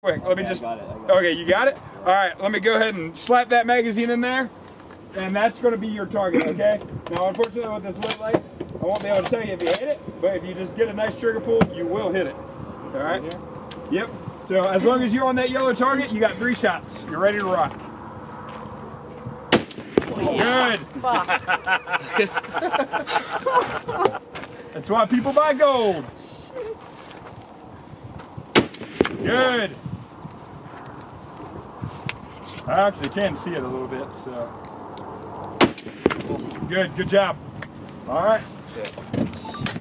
quick. Let me Okay, just. I got it. Okay, you got it? All right, let me go ahead and slap that magazine in there. And that's going to be your target, okay? Now, unfortunately, with this lit light, I won't be able to tell you if you hit it, but if you just get a nice trigger pull, you will hit it. All right? Right here? Yep. So as long as you're on that yellow target, you got 3 shots. You're ready to rock. Good. That's why people buy gold. Good. I actually can see it a little bit, so. Good job. All right. Yeah.